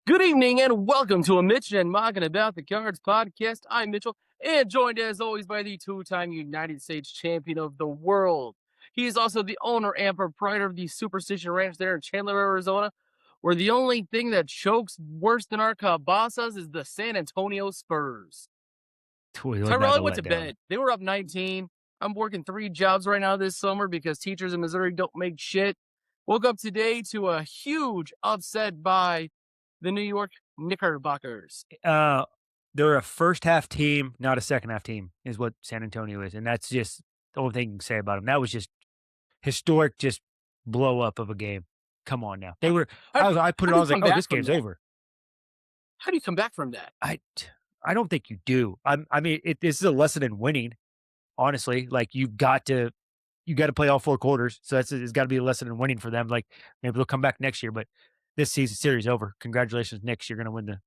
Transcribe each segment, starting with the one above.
Good evening and welcome to a Mitch'nandMauck'n About the Cards podcast. I'm Mitchell and joined as always by the two-time United States champion of the world. He is also the owner and proprietor of the Superstition Ranch there in Chandler, Arizona, where the only thing that chokes worse than our cabasas is the San Antonio Spurs. Tyrell, I went to bed. They were up 19. I'm working 3 jobs right now this summer because teachers in Missouri don't make shit. Woke up today to a huge upset by the New York Knickerbockers. They're a first half team, not a second half team, is what San Antonio is, and that's just the only thing you can say about them. That was just historic, just blow up of a game. Come on now, they were. I put it on. I was like, oh, this game's over. How do you come back from that? I don't think you do. This is a lesson in winning. Honestly, like you got to play all 4 quarters. So it's got to be a lesson in winning for them. Like maybe they'll come back next year, but this series over. Congratulations, Knicks. You're going to win the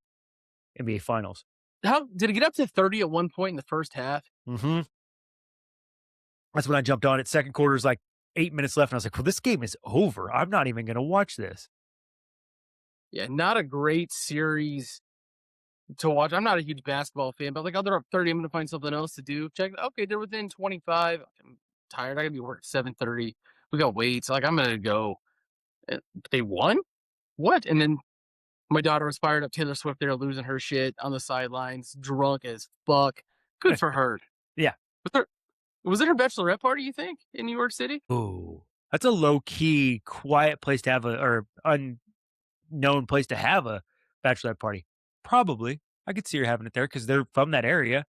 NBA Finals. How did it get up to 30 at one point in the first half? Mm-hmm. That's when I jumped on it. Second quarter is like 8 minutes left, and I was like, well, this game is over. I'm not even going to watch this. Yeah, not a great series to watch. I'm not a huge basketball fan, but like, oh, they're up 30. I'm going to find something else to do. Check. Okay, they're within 25. I'm tired. I got to be work at 7:30. We got weights. Like, I'm going to go. They won? What? And then my daughter was fired up. Taylor Swift there losing her shit on the sidelines, drunk as fuck. Good for her. Yeah. Was it her bachelorette party, you think, in New York City? Oh, that's a low-key, quiet place to have or unknown place to have a bachelorette party. Probably. I could see her having it there because they're from that area.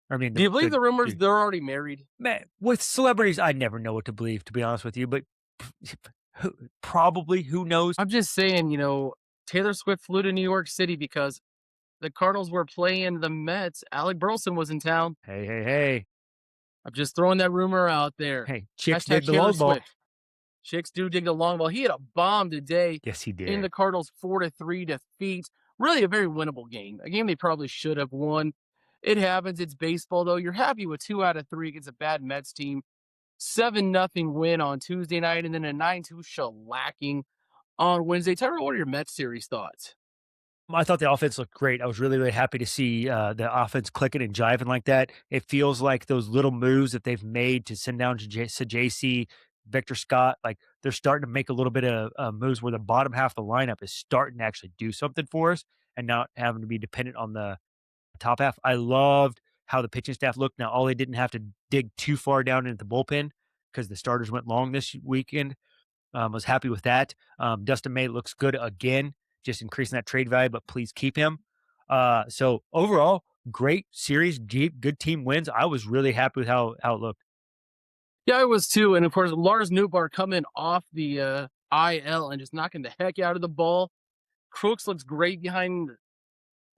I mean, do you believe the rumors they're already married? Man, with celebrities, I never know what to believe, to be honest with you, but probably, who knows? I'm just saying, Taylor Swift flew to New York City because the Cardinals were playing the Mets. Alec Burleson was in town. Hey. I'm just throwing that rumor out there. Hey, chicks dig the long ball. Chicks do dig the long ball. He had a bomb today. Yes, he did. In the Cardinals' 4-3 defeat. Really a very winnable game. A game they probably should have won. It happens. It's baseball, though. You're happy with 2 out of 3 against a bad Mets team. 7-0 win on Tuesday night, and then a 9-2 shellacking on Wednesday. Tyrell, what are your Mets series thoughts? I thought the offense looked great. I was really, really happy to see the offense clicking and jiving like that. It feels like those little moves that they've made to send down to JC, Victor Scott, like they're starting to make a little bit of moves where the bottom half of the lineup is starting to actually do something for us and not having to be dependent on the top half. I loved how the pitching staff looked. Now, all they didn't have to dig too far down into the bullpen because the starters went long this weekend. Was happy with that. Dustin May looks good again, just increasing that trade value, but please keep him. So overall, great series, good team wins. I was really happy with how it looked. Yeah, I was too. And of course, Lars Nootbaar coming off the IL and just knocking the heck out of the ball. Crooks looks great behind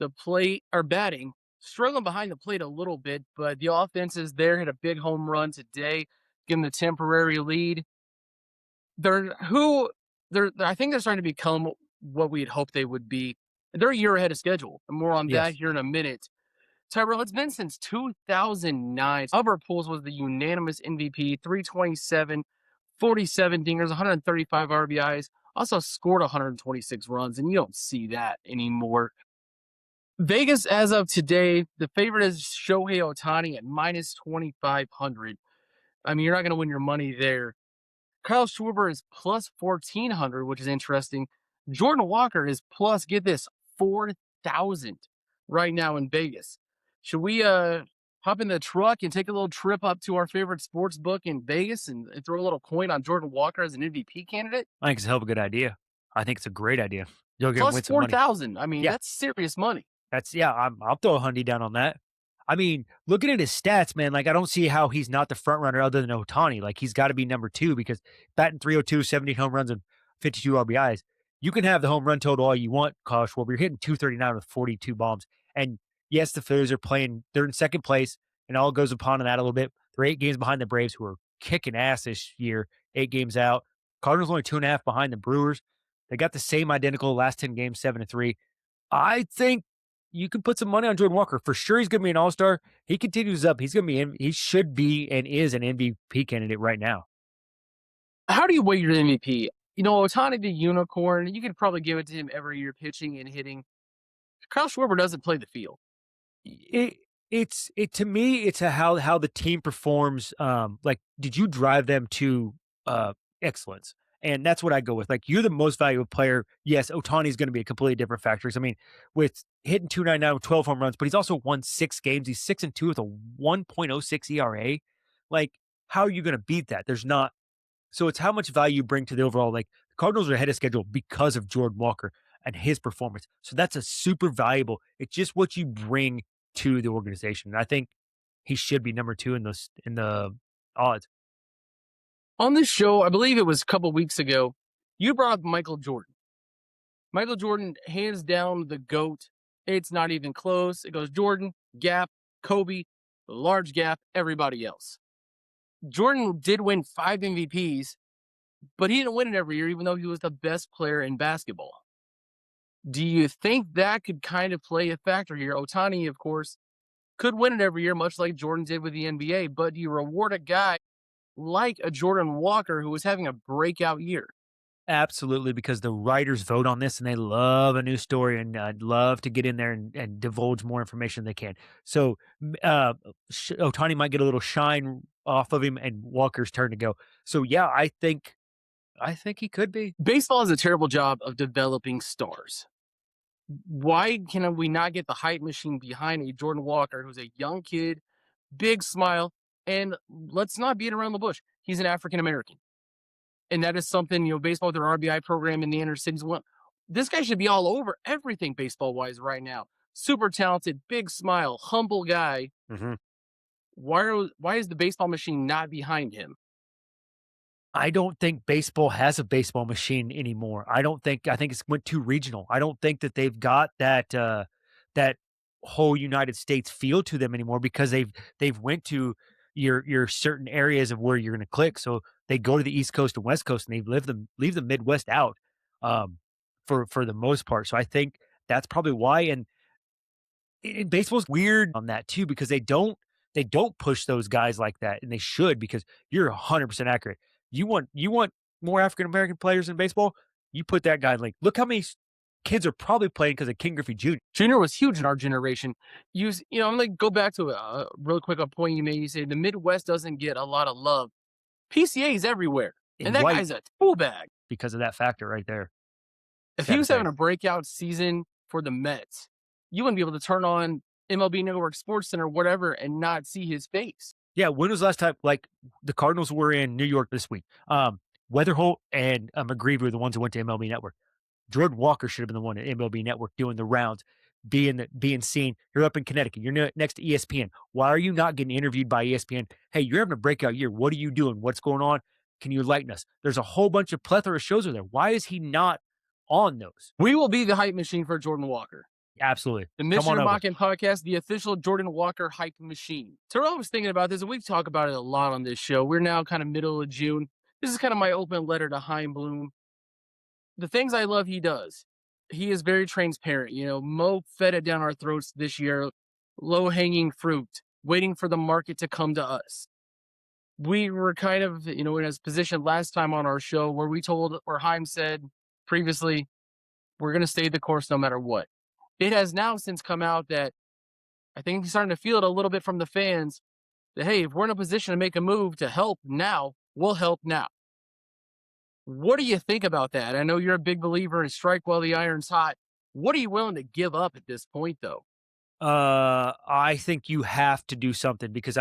the plate, or batting. Struggling behind the plate a little bit, but the offense is there. Hit a big home run today, give them the temporary lead. I think they're starting to become what we had hoped they would be. They're a year ahead of schedule. And more on that here in a minute. Tyrell, it's been since 2009. Albert Pujols was the unanimous MVP, 327, 47 dingers, 135 RBIs, also scored 126 runs, and you don't see that anymore. Vegas, as of today, the favorite is Shohei Ohtani at minus 2,500. I mean, you're not going to win your money there. Kyle Schwarber is plus 1,400, which is interesting. Jordan Walker is plus, get this, 4,000 right now in Vegas. Should we hop in the truck and take a little trip up to our favorite sports book in Vegas and throw a little coin on Jordan Walker as an MVP candidate? I think it's a hell of a good idea. I think it's a great idea. You'll get plus 4,000. I mean, that's serious money. I'll throw a hundy down on that. I mean, looking at his stats, man, like I don't see how he's not the front runner other than Ohtani. Like he's got to be number 2 because batting 302, 70 home runs and 52 RBIs. You can have the home run total all you want, Kyle Schwarber. You're hitting 239 with 42 bombs. And yes, the Phillies are playing. They're in second place, and all goes upon that a little bit. They're 8 games behind the Braves, who are kicking ass this year. 8 games out. Cardinals only 2.5 behind the Brewers. They got the same identical last 10 games, 7-3. I think you can put some money on Jordan Walker. For sure, he's going to be an all-star. He continues up. He should be and is an MVP candidate right now. How do you weigh your MVP? Otani the unicorn, you could probably give it to him every year pitching and hitting. Kyle Schwarber doesn't play the field. It it to me, it's a how the team performs, like, did you drive them to, excellence? And that's what I go with, like, you're the most valuable player. Yes, Otani's gonna be a completely different factor. 'Cause I mean, with hitting 299 with 12 home runs, but he's also won 6 games. He's 6-2 with a 1.06 ERA. Like, how are you gonna beat that? There's not. So it's how much value you bring to the overall. Like, the Cardinals are ahead of schedule because of Jordan Walker and his performance. So that's a super valuable. It's just what you bring to the organization. And I think he should be number 2 in the odds. On this show, I believe it was a couple weeks ago, you brought up Michael Jordan. Michael Jordan, hands down the GOAT. It's not even close. It goes Jordan, Gap, Kobe, large gap, everybody else. Jordan did win 5 MVPs, but he didn't win it every year, even though he was the best player in basketball. Do you think that could kind of play a factor here? Otani, of course, could win it every year, much like Jordan did with the NBA, but do you reward a guy like a Jordan Walker who was having a breakout year? Absolutely, because the writers vote on this and they love a new story and love to get in there and divulge more information they can. So Otani might get a little shine off of him, and Walker's turn to go. So yeah, I think he could be. Baseball has a terrible job of developing stars. Why can we not get the hype machine behind a Jordan Walker who's a young kid, big smile, and let's not beat around the bush. He's an African American. And that is something, baseball with their RBI program in the inner cities. Well, this guy should be all over everything baseball wise right now. Super talented, big smile, humble guy. Mhm. Why is the baseball machine not behind him? I don't think baseball has a baseball machine anymore. I think it's went too regional. I don't think that they've got that whole United States feel to them anymore because they've went to your certain areas of where you're gonna click. So they go to the East Coast and West Coast and they leave the Midwest out um for the most part. So I think that's probably why. And baseball's weird on that too because they don't push those guys like that, and they should because you're 100% accurate. You want more African American players in baseball. You put that guy in like look how many kids are probably playing because of King Griffey Jr. Junior was huge in our generation. I'm going to go back to real quick a point you made. You say the Midwest doesn't get a lot of love. PCA is everywhere, and in that white guy's a tool bag. because of that factor right there. If he Sad to was having say. a breakout season for the Mets, you wouldn't be able to turn on MLB Network Sports Center, whatever, and not see his face. Yeah, when was the last time like the Cardinals were in New York this week? Weatherholt and McGreevy were the ones who went to MLB Network. Jordan Walker should have been the one at MLB Network doing the rounds, being seen. You're up in Connecticut. You're next to ESPN. Why are you not getting interviewed by ESPN? Hey, you're having a breakout year. What are you doing? What's going on? Can you enlighten us? There's a whole bunch of plethora of shows over there. Why is he not on those? We will be the hype machine for Jordan Walker. Absolutely. The Come Mitchell on and over. Mauck'n podcast, the official Jordan Walker hype machine. Terrell was thinking about this, and we talk about it a lot on this show. We're now kind of middle of June. This is kind of my open letter to Heim Bloom. The things I love he does. He is very transparent. Mo fed it down our throats this year, low hanging fruit, waiting for the market to come to us. We were kind of, in his position last time on our show where Heim said previously, we're going to stay the course no matter what. It has now since come out that I think he's starting to feel it a little bit from the fans that, hey, if we're in a position to make a move to help now, we'll help now. What do you think about that? I know you're a big believer in strike while the iron's hot. What are you willing to give up at this point, though? I think you have to do something because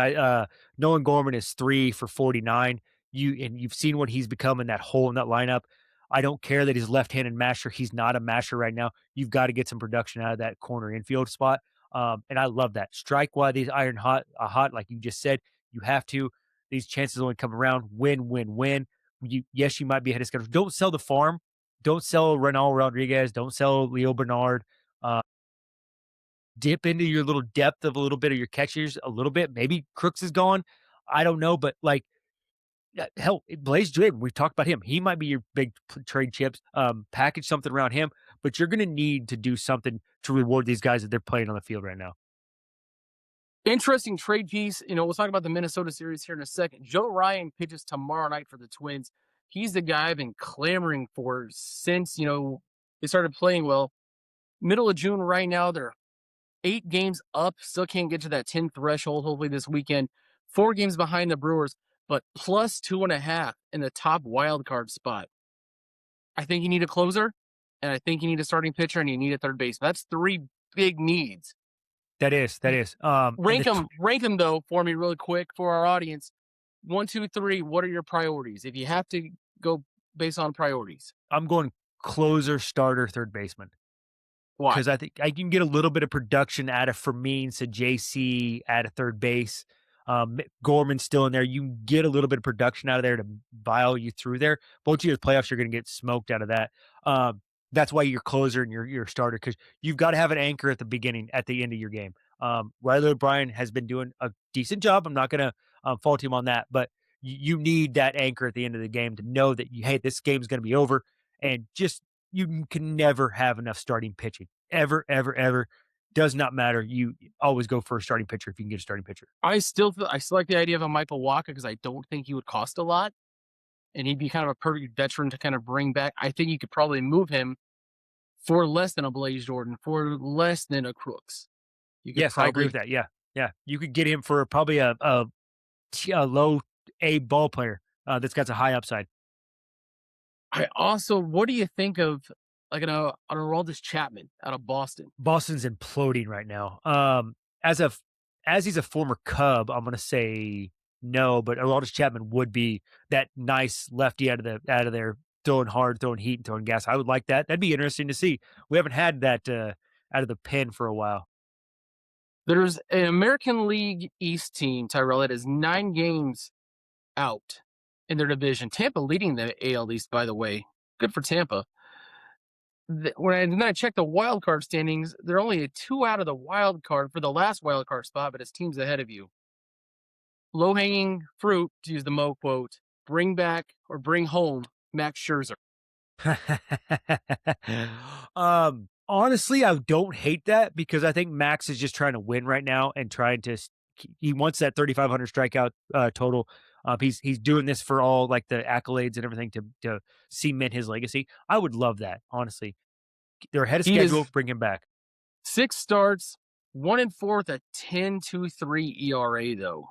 Nolan Gorman is 3 for 49. You've seen what he's become in that hole in that lineup. I don't care that he's left-handed masher. He's not a masher right now. You've got to get some production out of that corner infield spot. And I love that. Strike while these iron hot, like you just said. You have to. These chances only come around. Win, win, win. Yes, you might be ahead of schedule. Don't sell the farm. Don't sell Renal Rodriguez. Don't sell Leo Bernard. Uh, dip into your little depth of a little bit of your catchers a little bit. Maybe Crooks is gone. I don't know, but like hell, Blaze Jordan, we've talked about him. He might be your big trade chips. Package something around him, but you're going to need to do something to reward these guys that they're playing on the field right now. Interesting trade piece. We'll talk about the Minnesota series here in a second. Joe Ryan pitches tomorrow night for the Twins. He's the guy I've been clamoring for since, they started playing well. Middle of June right now, they're 8 games up, still can't get to that 10 threshold, hopefully this weekend. 4 games behind the Brewers, but plus 2.5 in the top wild card spot. I think you need a closer, and I think you need a starting pitcher, and you need a third base. That's 3 big needs. That is. And Rank them though for me really quick for our audience. 1, 2, 3. What are your priorities? If you have to go based on priorities, I'm going closer, starter, third baseman. why? 'Cause I think I can get a little bit of production out of Fermin, so JC at a third base. Gorman's still in there. You can get a little bit of production out of there to bile you through there. Both years playoffs, you're gonna get smoked out of that. That's why you're closer and you're starter because you've got to have an anchor at the beginning, at the end of your game. Riley O'Brien has been doing a decent job. I'm not gonna fault him on that, but you need that anchor at the end of the game to know that hey, this game's gonna be over, and just you can never have enough starting pitching. Ever, ever, ever. Does not matter. You always go for a starting pitcher if you can get a starting pitcher. I still like the idea of a Michael Walker because I don't think he would cost a lot, and he'd be kind of a perfect veteran to kind of bring back. I think you could probably move him for less than a Blaze Jordan, for less than a Crooks. You could Yes, I agree with probably. that. Yeah, yeah. You could get him for probably a low A ball player that's got a high upside. I also, what do you think of like an Aroldis Chapman out of Boston? Boston's imploding right now. As of as he's a former Cub, I'm gonna say no, but Aroldis Chapman would be that nice lefty out of there, throwing hard, throwing heat, and throwing gas. I would like that. That'd be interesting to see. We haven't had that out of the pen for a while. There's an American League East team, Tyrell, that is 9 games out in their division. Tampa leading the AL East, by the way. Good for Tampa. When I check the wild card standings, they're only 2 out of the wild card for the last wild card spot, but it's teams ahead of you. Low hanging fruit, to use the Mo quote, bring back or bring home Max Scherzer. Honestly, I don't hate that because I think Max is just trying to win right now and trying to. He wants that 3,500 strikeout total. He's doing this for all like the accolades and everything to cement his legacy. I would love that. Honestly, they're ahead of He schedule. is Bring him back. 6 starts, 1 and 4 at 10.23 ERA though.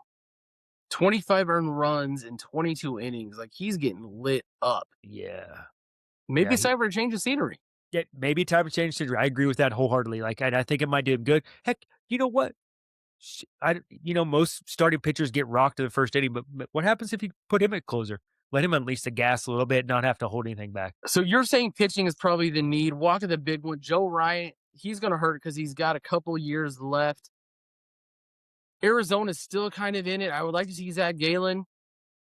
25 earned runs in 22 innings. Like he's getting lit up. Yeah, Maybe yeah. it's time for a change of scenery. Yeah, maybe time to change the. I agree with that wholeheartedly. Like, and I think it might do him good. Heck, you know what? Most starting pitchers get rocked in the first inning, but what happens if you put him at closer? Let him unleash the gas a little bit, not have to hold anything back. So you're saying pitching is probably the need. Walker the big one. Joe Ryan, he's going to hurt because he's got a couple years left. Arizona's still kind of in it. I would like to see Zach Galen.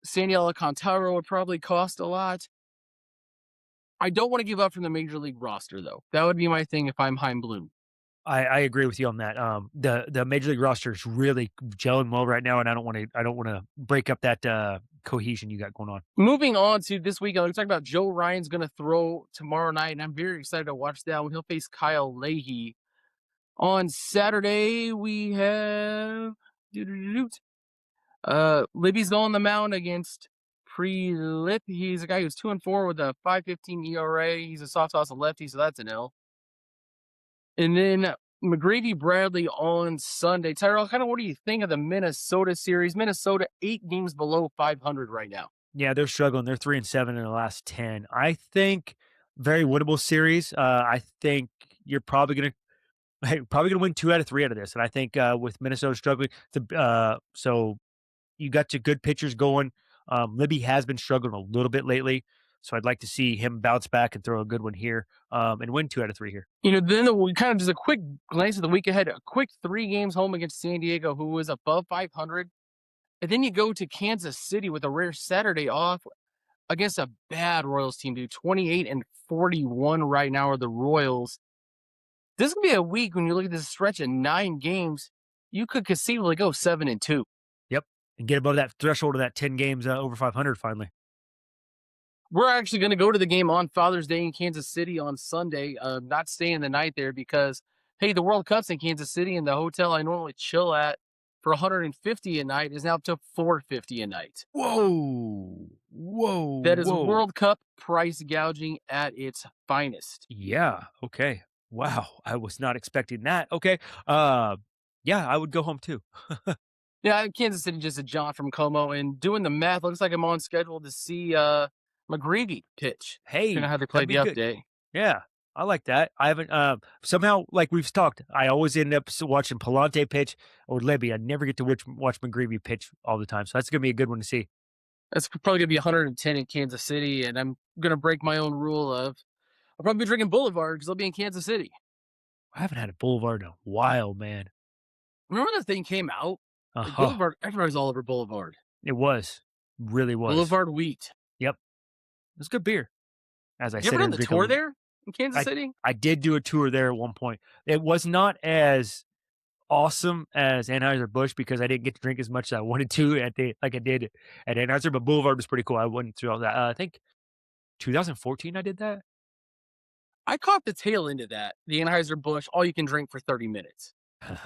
Sandy Alcantara would probably cost a lot. I don't want to give up from the major league roster, though. That would be my thing if I'm Heim Bloom. I agree with you on that. The major league roster is really gelling well right now, and I don't want to break up that cohesion you got going on. Moving on to this week, let's talk about Joe Ryan's going to throw tomorrow night, and I'm very excited to watch that when he'll face Kyle Leahy. On Saturday, we have Libby's on the mound against Pre-Lip. He's a guy who's 2-4 with a 5.15 ERA. He's a soft toss lefty, so that's an L. And then McGreevy Bradley on Sunday. Tyrell, kind of what do you think of the Minnesota series? Minnesota 8 games below 500 right now. Yeah, they're struggling. They're 3-7 in the last 10. I think very winnable series. I think you're probably gonna win 2 out of 3 out of this. And I think with Minnesota struggling, so you got your good pitchers going. Libby has been struggling a little bit lately, so I'd like to see him bounce back and throw a good one here, and win 2 out of 3 here. Then we kind of just a quick glance at the week ahead. A quick 3 games home against San Diego, who was above 500. And then you go to Kansas City with a rare Saturday off against a bad Royals team, dude. 28-41 right now are the Royals. This is going to be a week when you look at this stretch of 9 games, you could conceivably go 7-2. Yep, and get above that threshold of that 10 games over 500 finally. We're actually going to go to the game on Father's Day in Kansas City on Sunday. Not staying the night there because, hey, the World Cup's in Kansas City, and the hotel I normally chill at for 150 a night is now up to 450 a night. Whoa, Whoa, That is whoa. World Cup price gouging at its finest. Yeah, okay. Wow, I was not expecting that. Okay. Uh, yeah, I would go home too. Yeah, Kansas City just a jaunt from Como, and doing the math, looks like I'm on schedule to see McGreevy pitch, depending on Hey, how they play that'd be the up good. day. Yeah, I like that. I haven't, somehow, like we've talked, I always end up watching Palante pitch or Libby. I never get to watch McGreevy pitch all the time. So that's going to be a good one to see. That's probably gonna be 110 in Kansas City, and I'm gonna break my own rule of I'll probably be drinking Boulevard because I'll be in Kansas City. I haven't had a Boulevard in a while, man. Remember when the thing came out? Like Uh-huh. Boulevard, everybody's all over Boulevard. It was. Really was. Boulevard wheat. Yep. It was good beer. As I You ever sit here done and the drink a tour there in Kansas I City? I did do a tour there at one point. It was not as awesome as Anheuser-Busch because I didn't get to drink as much as I wanted to at the like I did at Anheuser, but Boulevard was pretty cool. I went through all that. I think 2014 I did that. I caught the tail end of that. The Anheuser-Busch, all you can drink for 30 minutes.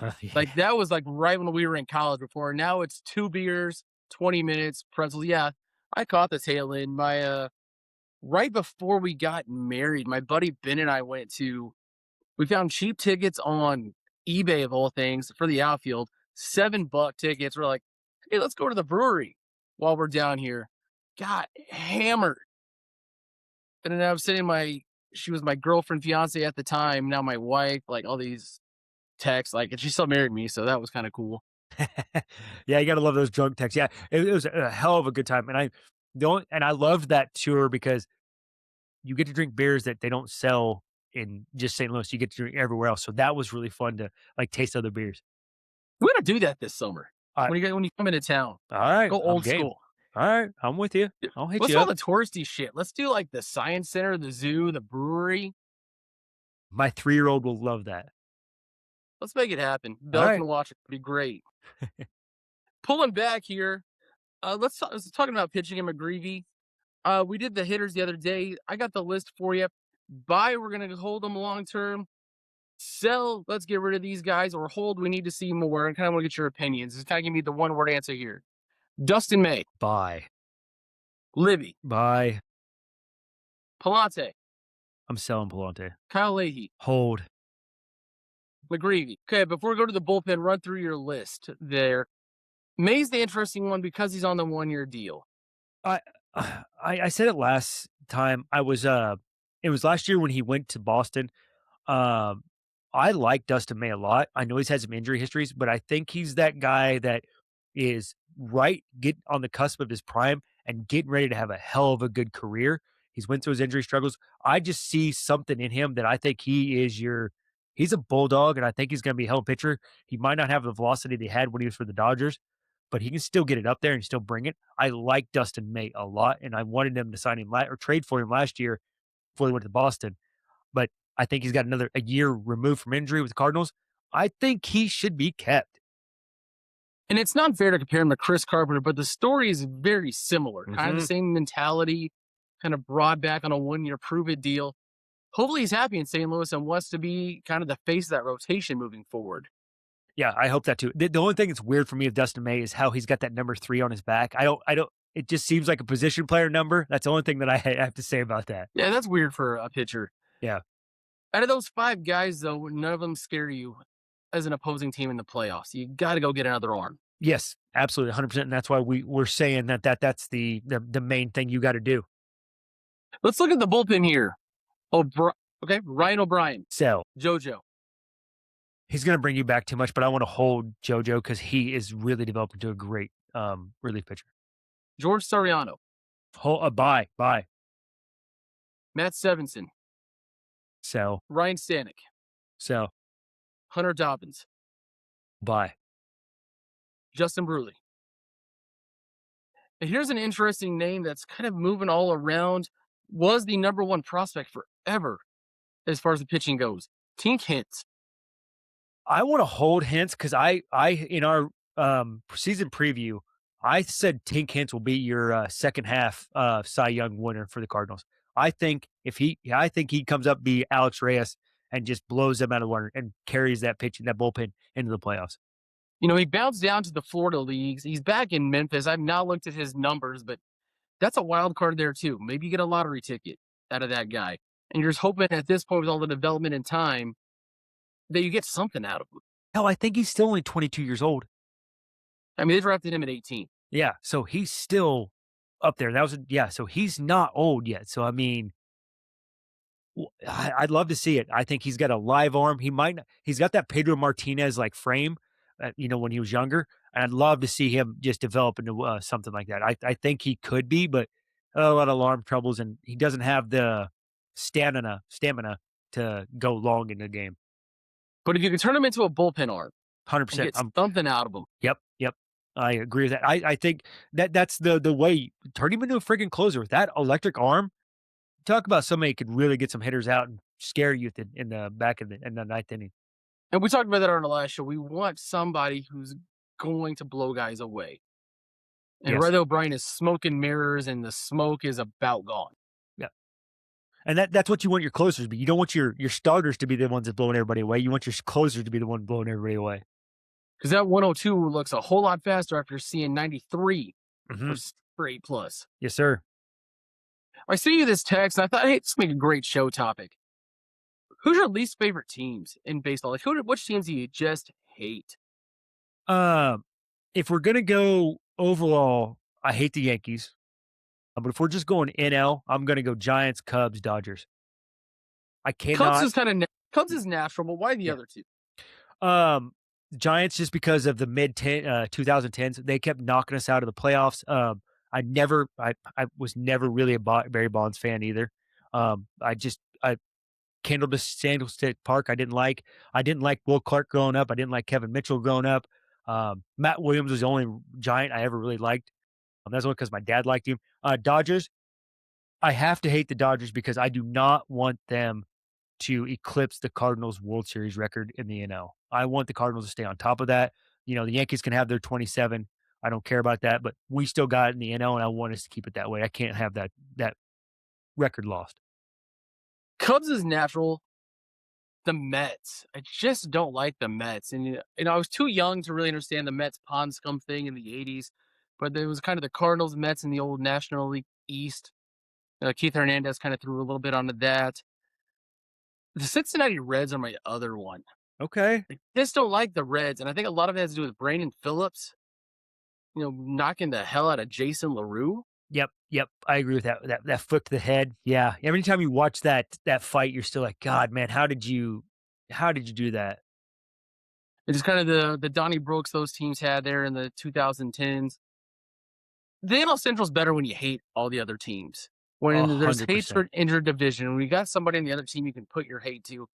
Like Yeah. that was like right when we were in college before. Now it's 2 beers, 20 minutes, pretzels. Yeah, I caught the tail end. My right before we got married, my buddy Ben and I went to we found cheap tickets on eBay of all things for the outfield, $7 tickets. We're like, hey, let's go to the brewery while we're down here. Got hammered. And then I was sitting my she was my girlfriend, fiance at the time, now my wife, like all these texts, like, and she still married me, so that was kind of cool. Yeah, you gotta love those drunk texts. Yeah, it was a hell of a good time, and I loved that tour because you get to drink beers that they don't sell in just St. Louis. You get to drink everywhere else, so that was really fun to, like, taste other beers. We gotta do that this summer I when you come into town. Alright, Go I'm old game. school. Alright, I'm with you. Yeah, I'll hit let's you do all up. the touristy shit. Let's do like the science center, the zoo, the brewery. My 3-year-old will love that. Let's make it happen. Belle Alright. can watch it. It'd be great. Pulling back here, let's talking about pitching and McGreevy. We did the hitters the other day. I got the list for you. Buy, we're gonna hold them long term. Sell, let's get rid of these guys. Or hold, we need to see more. And kind of want to get your opinions. Just kind of give me the one word answer here. Dustin May, Bye. Libby, Bye. Palante, I'm selling Palante. Kyle Leahy, Hold. McGreevy. Okay, before we go to the bullpen, run through your list there. May's the interesting one because he's on the 1 year deal. I I said it last time. It was last year when he went to Boston. Um, I like Dustin May a lot. I know he's had some injury histories, but I think he's that guy that is get on the cusp of his prime and getting ready to have a hell of a good career. He's went through his injury struggles. I just see something in him that I think he's a bulldog, and I think he's going to be a hell of a pitcher. He might not have the velocity they had when he was for the Dodgers, but he can still get it up there and still bring it. I like Dustin May a lot, and I wanted them to sign him or trade for him last year before he went to Boston. But I think he's got a year removed from injury with the Cardinals. I think he should be kept. And it's not fair to compare him to Chris Carpenter, but the story is very similar. Kind of the Mhm. same mentality, kind of brought back on a 1 year prove it deal. Hopefully he's happy in St. Louis and wants to be kind of the face of that rotation moving forward. Yeah, I hope that too. The only thing that's weird for me with Dustin May is how he's got that number 3 on his back. I don't it just seems like a position player number. That's the only thing that I have to say about that. Yeah, that's weird for a pitcher. Yeah. Out of those five guys, though, none of them scare you as an opposing team in the playoffs. You got to go get another arm. Yes, absolutely, 100%, and that's why we're saying that's the main thing you gotta do. Let's look at the bullpen here. Okay, Ryan O'Brien, So, JoJo, he's gonna bring you back too much, but I wanna hold JoJo because he is really developing to a great, relief pitcher. George Sariano, Bye. Matt Stevenson, So, Ryan Stanek, so, Hunter Dobbins, bye. Justin Bruley. And here's an interesting name that's kind of moving all around. Was the number one prospect forever as far as the pitching goes. Tink Hintz. I wanna hold Hintz because I in our, season preview, I said Tink Hintz will be your, second half, Cy Young winner for the Cardinals. I think he comes up be Alex Reyes and just blows them out of the water and carries that bullpen into the playoffs. You know, he bounced down to the Florida leagues. He's back in Memphis. I've not looked at his numbers, but That's a wild card there too. Maybe you get a lottery ticket out of that guy, and you're just hoping at this point with all the development and time that you get something out of him. Hell, I think he's still only 22 years old. I mean, they drafted him at 18. Yeah, so he's still up there. That was yeah, so he's not old yet. So I mean, I'd love to see it. I think he's got a live arm. He might not, he's got that Pedro Martinez like frame, when he was younger. And I'd love to see him just develop into something like that. I think he could be, but a lot of arm troubles, and he doesn't have the stamina to go long in the game. But if you can turn him into a bullpen arm and 100%. get something out of him, Yep, yep. I agree with that. I think that's the way. Turn him into a freaking closer with that electric arm. Talk about somebody who could really get some hitters out and scare you in the back of in the ninth inning. and we talked about that on our last show, we want somebody who's going to blow guys away. And Yes. Red O'Brien is smoke and mirrors, and the smoke is about gone. Yeah. And that's what you want your closers to be. You don't want your starters to be the ones that blowing everybody away. You want your closers to be the one blowing everybody away. Because that 102 looks a whole lot faster after seeing 93 for Mhm. straight plus. Yes, sir. I see you this text, and I thought, hey, this make a great show topic. Who's your least favorite teams in baseball? Like, which teams do you just hate? Um, if we're gonna go overall, I hate the Yankees. But if we're just going NL, I'm gonna go Giants, Cubs, Dodgers. I Cubs cannot. is kind of Cubs is natural, but why the Yeah. other two? Um, Giants just because of the 2010s, they kept knocking us out of the playoffs. I was never really a Barry Bonds fan either. I Candlestick Park. I didn't like Will Clark growing up. I didn't like Kevin Mitchell growing up. Matt Williams was the only Giant I ever really liked. That's only because my dad liked him. Dodgers. I have to hate the Dodgers because I do not want them to eclipse the Cardinals' World Series record in the NL. I want the Cardinals to stay on top of that. The Yankees can have their 27. I don't care about that, but we still got it in the NL, and I want us to keep it that way. I can't have that record lost. Cubs is natural. The Mets. I just don't like the Mets. And, I was too young to really understand the Mets pond scum thing in the 80s, but there was kind of the Cardinals, Mets in the old National League East. Keith Hernandez kind of threw a little bit onto that. The Cincinnati Reds are my other one. Okay. I just don't like the Reds, and I think a lot of it has to do with Brandon Phillips, knocking the hell out of Jason LaRue. Yep, yep. I agree with that foot to the head. Yeah. Every time you watch that fight, you're still like, God, man, how did you do that? It's just kind of the Donnie Brooks those teams had there in the 2010s. The NL Central's better when you hate all the other teams. A When there's hundred percent. hatred interdivision, when you got somebody on the other team you can put your hate to.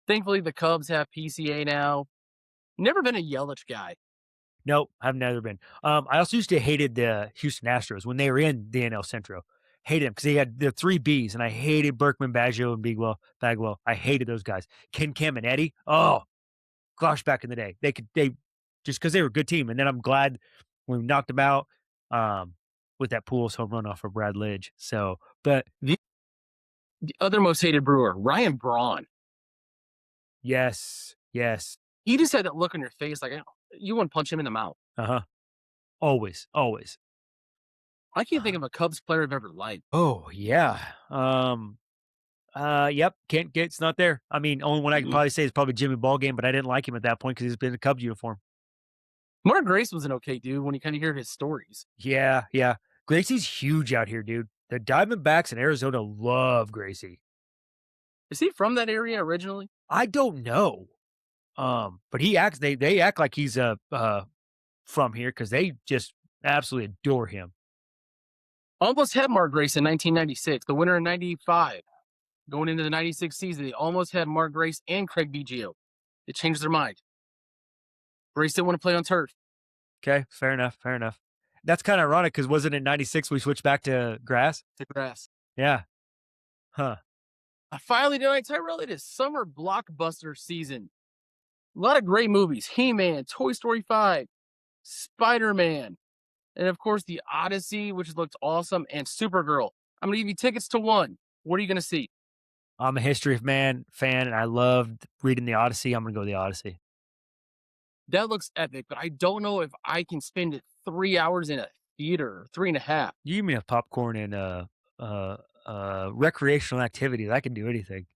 Thankfully, the Cubs have PCA now. Never been a Yelich guy. Nope, I've never been. I also used to hated the Houston Astros when they were in the NL Central. Hated them because they had the three Bs, and I hated Berkman, Baggio, and Bagwell. I hated those guys. Ken Cam and Eddie. Oh gosh, back in the day, they just because they were a good team. And then I'm glad when we knocked them out with that Pujols home run off of Brad Lidge. So, but The other most hated Brewer, Ryan Braun. yes, yes, He just had that look on your face like, you want to punch him in the mouth. uh-huh. Always, always. I can't think of a Cubs player I've ever liked. Oh yeah. Yep. Can't get. It's not there. I mean, only one I can Mhm. probably say is probably Jimmy Ballgame, but I didn't like him at that point because he's been in a Cubs uniform. Mark Grace was an okay dude when you kind of hear his stories. Yeah, yeah. Gracie's huge out here, dude. The Diamondbacks in Arizona love Gracie. Is he from that area originally? I don't know. But he acts. They act like he's from here because they just absolutely adore him. Almost had Mark Grace in 1996, the winner in 95. Going into the 96 season, they almost had Mark Grace and Craig Biggio. They changed their mind. Grace didn't want to play on turf. Okay, fair enough. Fair enough. That's kind of ironic because wasn't it in '96 we switched back to grass? To grass. Yeah. Huh. Finally tonight, Tyrell, it is summer blockbuster season. A lot of great movies. He-Man, Toy Story 5, Spider-Man, and of course the Odyssey, which looked awesome, and Supergirl. I'm going to give you tickets to one. What are you going to see? I'm a History of Man fan, and I loved reading the Odyssey. I'm gonna go the Odyssey. That looks epic, but I don't know if I can spend 3 hours in a theater, 3.5. You give me a popcorn and uh, recreational activity. I can do anything.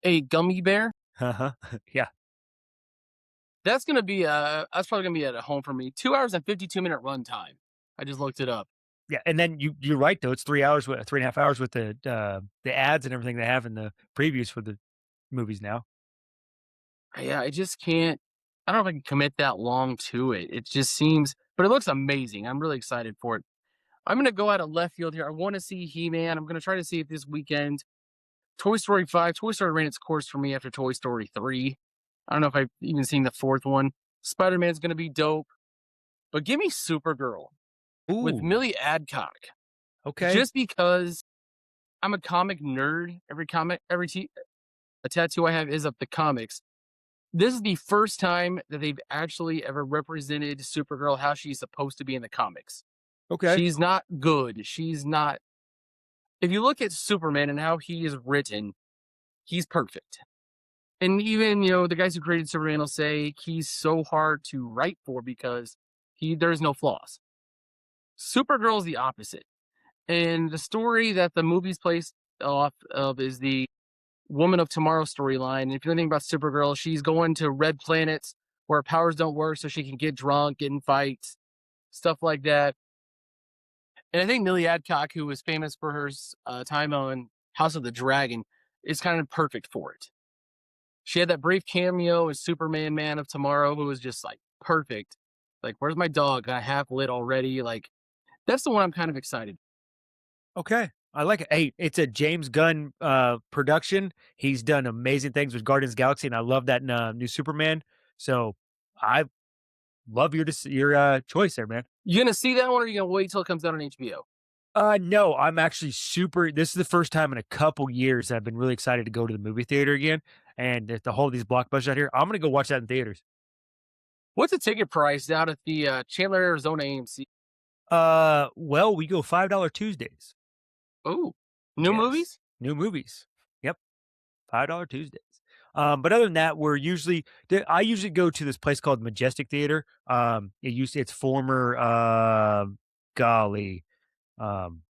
A gummy bear. Uh-huh. Yeah. That's probably gonna be at home for me. 2 hours and 52-minute run time. I just looked it up. Yeah, and then you're right, though, it's 3 hours with 3.5 hours with the ads and everything they have in the previews for the movies now. Yeah, I just can't. I don't know if I can commit that long to it. It just seems, but it looks amazing. I'm really excited for it. I'm gonna go out of left field here. I want to see He-Man. I'm gonna try to see it this weekend. Toy Story 5. Toy Story ran its course for me after Toy Story 3. I don't know if I've even seen the fourth one. Spider-Man's gonna be dope, but give me Supergirl with Ooh, Millie Adcock. okay, Just because I'm a comic nerd. A tattoo I have is of the comics. This is the first time that they've actually ever represented Supergirl how she's supposed to be in the comics. okay, She's not good. She's not. If you look at Superman and how he is written, he's perfect. And even, the guys who created Superman will say he's so hard to write for because there's no flaws. Supergirl is the opposite. And the story that the movie's placed off of is the Woman of Tomorrow storyline. And if you know anything about Supergirl, she's going to red planets where powers don't work so she can get drunk, get in fights, stuff like that. And I think Millie Adcock, who was famous for her time on House of the Dragon, is kind of perfect for it. She had that brief cameo as Superman Man of Tomorrow, who was just like perfect. Like, where's my dog? I half lit already. Like, that's the one I'm kind of excited. okay. I like it. Hey, it's a James Gunn, production. He's done amazing things with Guardians of the Galaxy, and I love that, new Superman. So, I love your choice there, man. You gonna see that one, or are you gonna wait till it comes out on HBO? No, I'm actually super this is the first time in a couple years that I've been really excited to go to the movie theater again, and to hold these blockbusters out here, I'm gonna go watch that in theaters. What's the ticket price out at the Chandler, Arizona AMC? Well, we go $5 Tuesdays. Oh, new Yes. movies? New movies. Yep, $5 Tuesdays. But other than that, I usually go to this place called Majestic Theater. It's former, golly, um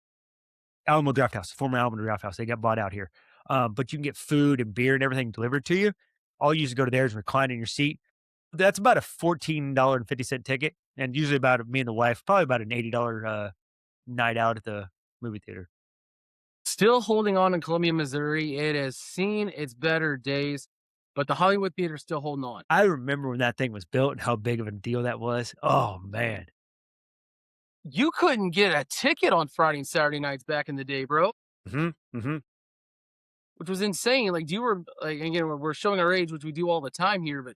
Alamo Drafthouse, former Alamo Drafthouse. They got bought out here. But you can get food and beer and everything delivered to you. All you usually go to there is recline in your seat. That's about a $14.50 ticket, and usually about me and the wife, probably about an $80 night out at the movie theater. Still holding on in Columbia, Missouri. It has seen its better days, but the Hollywood Theater is still holding on. I remember when that thing was built and how big of a deal that was. Oh man. You couldn't get a ticket on Friday and Saturday nights back in the day, bro, Hmm. Hmm. which was insane. Like, do you were like again, we're showing our age, which we do all the time here, but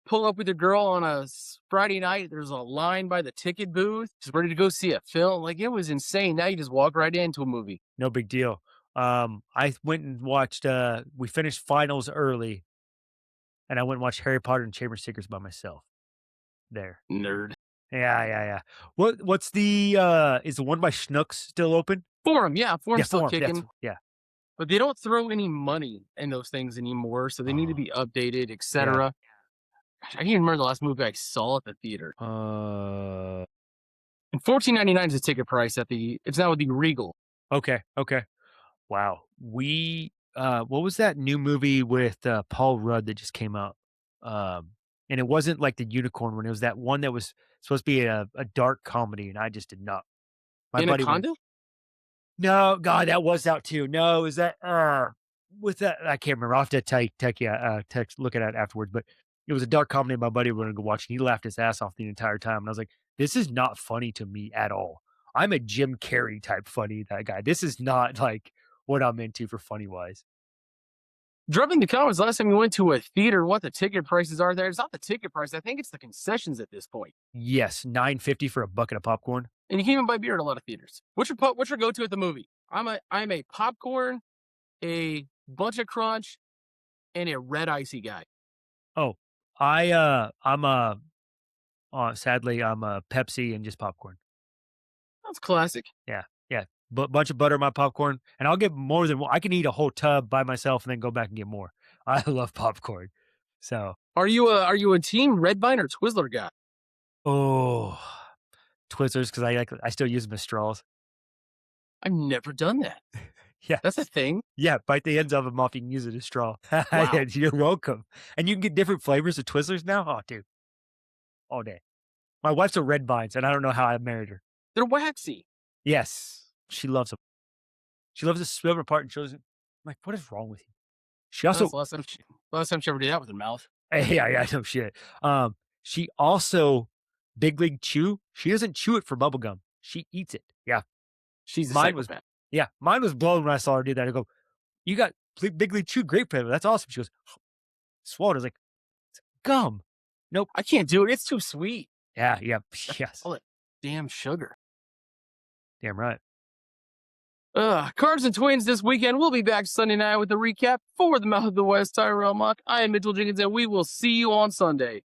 pull up with your girl on a Friday night. There's a line by the ticket booth, just ready to go see a film. Like, it was insane. Now you just walk right into a movie. No big deal. I went and watched. We finished finals early, and I went and watched Harry Potter and Chamber of Secrets by myself. There. Nerd. Yeah, yeah, yeah. What's the, is the one by Schnucks still open? Forum, yeah, Yeah, Forum's still Forum, that's kicking, yeah. but they don't throw any money in those things anymore, so they need to Oh, be updated, yeah. etc. Gosh, I can't even remember the last movie I saw at the theater. Uh, And 14.99 is the ticket price at the. It's now with the Regal. okay, okay. Wow. What was that new movie with, Paul Rudd that just came out? And it wasn't like the unicorn one, it was that one that was supposed to be a dark comedy, and I just did not. My buddy went. Anaconda? No, God, that was out too. No, is that with that? I can't remember. I'll have to text look at it afterwards. But it was a dark comedy my buddy wanted to go watch, and he laughed his ass off the entire time. And I was like, this is not funny to me at all. I'm a Jim Carrey type funny that guy. This is not like what I'm into for funny wise. Drop in the comments last time you went to a theater, what the ticket prices are there. It's not the ticket price. I think it's the concessions at this point. Yes, 9.50 for a bucket of popcorn. And you can even buy beer at a lot of theaters. What's your go to at the movie? I'm a popcorn, a bunch of crunch, and a red icy guy. Oh, I'm sadly I'm a Pepsi and just popcorn. That's classic. Yeah, yeah. But bunch of butter in my popcorn, and I'll get more than one. I can eat a whole tub by myself and then go back and get more. I love popcorn. So, Are you a team Red Vine or Twizzler guy? oh, Twizzlers because I still use them as straws. I've never done that. That's a Yes. thing? Yeah, bite the ends of them off, you can use it as straw. Yeah, Wow. you're welcome. And you can get different flavors of Twizzlers now? Oh, dude, all day. My wife's a Red Vines, and I don't know how I married her. They're waxy. Yes, she loves them. She loves to split them apart and shows it. I'm like, "What is wrong with you?" She That's also the last time she ever did that with her mouth. yeah, yeah, no shit. She also Big League Chew, she doesn't chew it for bubble gum. She eats it. Yeah. She's a Mine was psychopath. yeah, mine was blown when I saw her do that. I go, "You got Big League Chew grape flavor. That's awesome." She goes, swallowed. I was like, "Gum." Nope. I can't do it. It's too sweet. Yeah, yeah, yes. All that damn sugar. Damn right. Cards and Twins this weekend. We'll be back Sunday night with a recap for the Mouth of the West. Tyrell Mock. I am Mitchell Jenkins, and we will see you on Sunday.